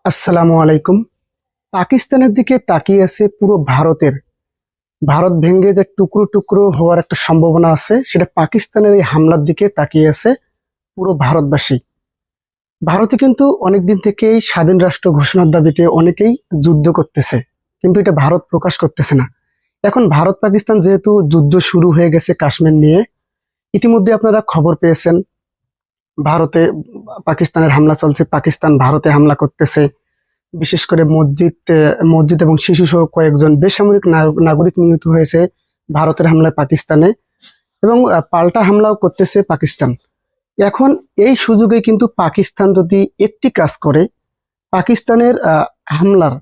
আসসালামু আলাইকুম। পাকিস্তানের দিকে তাকিয়ে আছে পুরো ভারত ভেঙে যে টুকরো টুকরো হওয়ার একটা সম্ভাবনা আছে, সেটা পাকিস্তানের এই হামলার দিকে তাকিয়ে আছে পুরো ভারতবাসী। ভারতে কিন্তু অনেকদিন থেকেই স্বাধীন রাষ্ট্র ঘোষণার দাবিতে অনেকেই যুদ্ধ করতেছে, কিন্তু এটা ভারত প্রকাশ করতেছে না। এখন ভারত পাকিস্তান যেহেতু যুদ্ধ শুরু হয়ে গেছে কাশ্মীর নিয়ে, ইতিমধ্যে আপনারা খবর পেয়েছেন ভারতে পাকিস্তানের হামলা চলছে, পাকিস্তান ভারতে হামলা করতেছে। বিশেষ করে মসজিদ এবং শিশু সহ কয়েকজন বেসামরিক নাগরিক নিহত হয়েছে ভারতের হামলায় পাকিস্তানে, এবং পাল্টা হামলাও করতেছে পাকিস্তান। এখন এই সুযোগে কিন্তু পাকিস্তান যদি একটি কাজ করে, পাকিস্তানের হামলার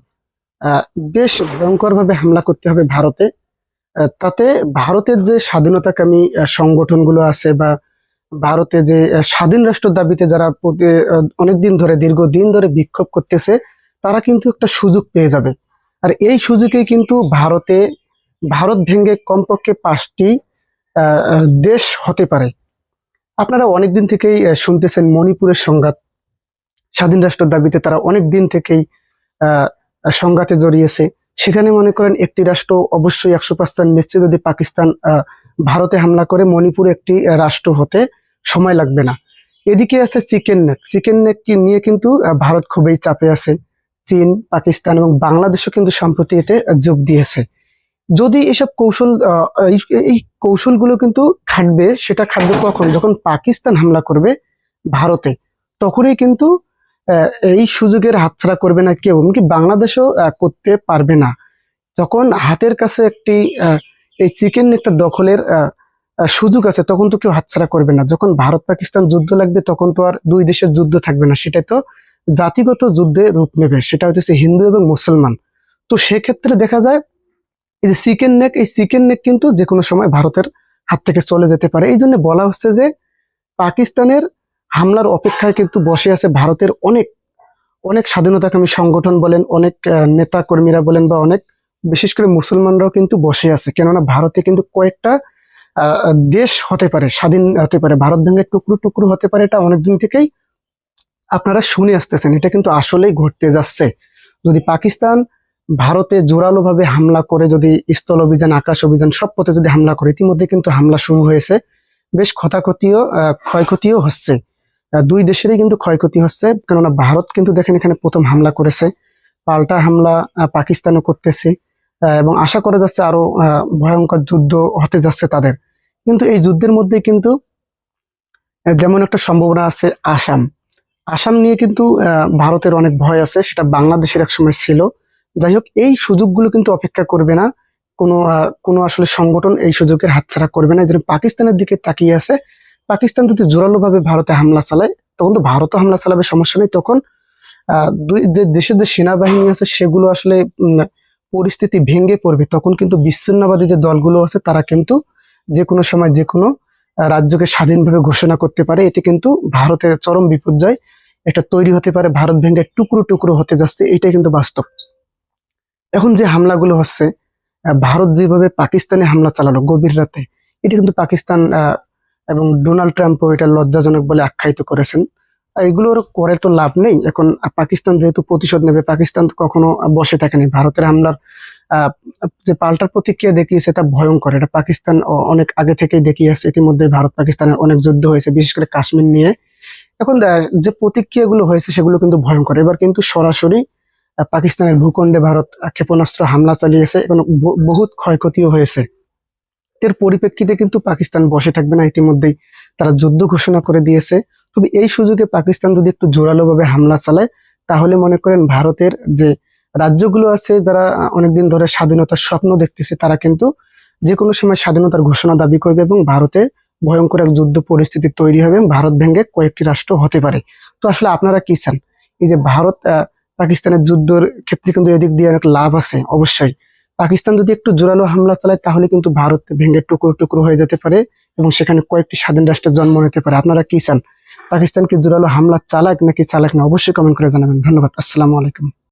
আহ, বেশ ভয়ঙ্করভাবে হামলা করতে হবে ভারতে। তাতে ভারতের যে স্বাধীনতাকামী সংগঠনগুলো আছে, বা ভারতে যে স্বাধীন রাষ্ট্র দাবিতে যারা অনেকদিন ধরে দীর্ঘদিন ধরে বিক্ষোভ করতেছে, তারা কিন্তু একটা সুযোগ পেয়ে যাবে। আর এই সুযোগে কিন্তু ভারত ভেঙে কমপক্ষে 5টি দেশ হতে পারে। আপনারা অনেকদিন থেকেই শুনতেছেন মণিপুরের সংঘাত, স্বাধীন রাষ্ট্রের দাবিতে তারা অনেক দিন থেকেই আহ সংঘাতে জড়িয়েছে। সেখানে মনে করেন একটি রাষ্ট্র অবশ্যই 100% নিশ্চিত, যদি পাকিস্তান ভারতে হামলা করে মণিপুর একটি রাষ্ট্র হতে সময় লাগবে না। এদিকে আছে চিকেন নেক নিয়ে কিন্তু ভারত খুবই চাপে আছে। চীন, পাকিস্তান এবং বাংলাদেশও কিন্তু সম্প্রতি এতে যোগ দিয়েছে। যদি এসব কৌশল এই কৌশলগুলো কিন্তু খাটবে, সেটা খাটবে কখন? যখন পাকিস্তান হামলা করবে ভারতে, তখনই কিন্তু এই সুযোগের হাতছাড়া করবে না কেউ, এমনকি বাংলাদেশও করতে পারবে না। যখন হাতের কাছে এই চিকেন একটা দখলের সুযোগ আছে, তখন তো কেউ হাতছাড়া করবে না। যখন ভারত পাকিস্তান যুদ্ধ লাগবে, তখন তো আর দুই দেশের যুদ্ধ থাকবে না, সেটাই তো জাতিগত যুদ্ধে রূপ নেবে, সেটা হচ্ছে হিন্দু এবং মুসলমান। তো সেক্ষেত্রে দেখা যায় এই যে এই চিকেন নেক কিন্তু যে কোনো সময় ভারতের হাত থেকে চলে যেতে পারে। এই জন্য বলা হচ্ছে যে পাকিস্তানের হামলার অপেক্ষায় কিন্তু বসে আছে ভারতের অনেক অনেক স্বাধীনতাকামী সংগঠন বলেন, অনেক নেতা কর্মীরা বলেন, বা অনেক বিশেষ করে মুসলমানরাও কিন্তু বসে আছে। কেননা ভারতে কিন্তু কয়েকটা দেশ হতে পারে, স্বাধীন হতে পারে, ভারত ভেঙে টুকরো টুকরো হতে পারে। এটা অনেকদিন থেকেই আপনারা শুনে আসতেছেন, এটা কিন্তু আসলেই ঘটতে যাচ্ছে। যদি পাকিস্তান ভারতে জোরালোভাবে হামলা করে, যদি স্থল অভিযান, আকাশ অভিযান, সব পথে যদি হামলা করে, ইতিমধ্যে কিন্তু হামলা শুরু হয়েছে, বেশ ক্ষয়ক্ষতিও হচ্ছে। দুই দেশেরই কিন্তু ক্ষয়ক্ষতি হচ্ছে। কেননা ভারত কিন্তু দেখেন এখানে প্রথম হামলা করেছে, পাল্টা হামলা পাকিস্তানও করতেছে, এবং আশা করা যাচ্ছে আরো ভয়ঙ্কর যুদ্ধ হতে যাচ্ছে তাদের। কিন্তু এই যুদ্ধের মধ্যে কিন্তু যেমন একটা সম্ভাবনা আছে আসাম, আসাম নিয়ে কিন্তু ভারতের অনেক ভয় আছে, সেটা বাংলাদেশের এক সময় ছিল। যাই হোক, এই সুযোগগুলো কিন্তু অপেক্ষা করবে না, কোনো আসলে সংগঠন এই সুযোগের হাতছাড়া করবে না। যেন পাকিস্তানের দিকে তাকিয়ে আছে, পাকিস্তান যদি জোরালো ভাবে ভারতে হামলা চালায়, তখন তো ভারতও হামলা চালাবে, সমস্যা নেই। তখন দুই যে দেশের যে সেনাবাহিনী আছে সেগুলো আসলে পরিস্থিতি ভেঙে পড়বে। তখন কিন্তু বিচ্ছিন্নতাবাদী যে দলগুলো আছে, তারা কিন্তু যে কোনো সময় যে কোনো রাজ্যকে স্বাধীনভাবে ঘোষণা করতে পারে। এতে কিন্তু ভারতের চরম বিপর্যয় এটা তৈরি হতে পারে, ভারত ভেঙে টুকরো টুকরো হতে যাচ্ছে, এটাই কিন্তু বাস্তব। এখন যে হামলাগুলো হচ্ছে, ভারত যেভাবে পাকিস্তানে হামলা চালালো গভীর রাতে, এটা কিন্তু পাকিস্তান এবং ডোনাল্ড ট্রাম্পও এটা লজ্জাজনক বলে আখ্যায়িত করেছেন। এগুলোর করে তো লাভ নেই। এখন পাকিস্তান যেহেতু প্রতিশোধ নেবে, পাকিস্তান তো কখনো বসে থাকেনি। ভারতের হামলার আহ, যে পাল্টা প্রতিক্রিয়া দেখিয়েছে তা ভয়ঙ্কর। এটা পাকিস্তান অনেক আগে থেকেই দেখিয়েছে। ইতিমধ্যে ভারত পাকিস্তানের অনেক যুদ্ধ হয়েছে, বিশেষ করে কাশ্মীর নিয়ে। এখন যে প্রতিক্রিয়াগুলো হয়েছে সেগুলো কিন্তু ভয়ঙ্কর। এবার কিন্তু সরাসরি পাকিস্তানের ভূখণ্ডে ভারত ক্ষেপণাস্ত্র হামলা চালিয়েছে এবং বহুত ক্ষয়ক্ষতিও হয়েছে। এর পরিপ্রেক্ষিতে কিন্তু পাকিস্তান বসে থাকবে না, ইতিমধ্যেই তারা যুদ্ধ ঘোষণা করে দিয়েছে। তবে এই সুযোগে পাকিস্তান যদি একটু জোরালোভাবে হামলা চালায়, তাহলে মনে করেন ভারতের যে রাজ্যগুলো আছে, যারা অনেকদিন ধরে স্বাধীনতার স্বপ্ন দেখতেছে, তারা কিন্তু যে কোনো সময় স্বাধীনতার ঘোষণা দাবি করবে, এবং ভারতে ভয়ঙ্কর এক যুদ্ধ পরিস্থিতি তৈরি হবে, এবং ভারত ভেঙে কয়েকটি রাষ্ট্র হতে পারে। তো আসলে আপনারা কি চান? এই যে ভারত পাকিস্তানের যুদ্ধের ক্ষেত্রে কিন্তু এদিক দিয়ে অনেক লাভ আছে অবশ্যই। পাকিস্তান যদি একটু জোরালো হামলা চালায়, তাহলে কিন্তু ভারত ভেঙে টুকরো টুকরো হয়ে যেতে পারে, এবং সেখানে কয়েকটি স্বাধীন রাষ্ট্রের জন্ম নিতে পারে। আপনারা কি চান? পাকিস্তান কি জোরালো হামলা চালাক নাকি চালাক না? অবশ্যই কমেন্ট করে জানাবেন। ধন্যবাদ। আসসালামু আলাইকুম।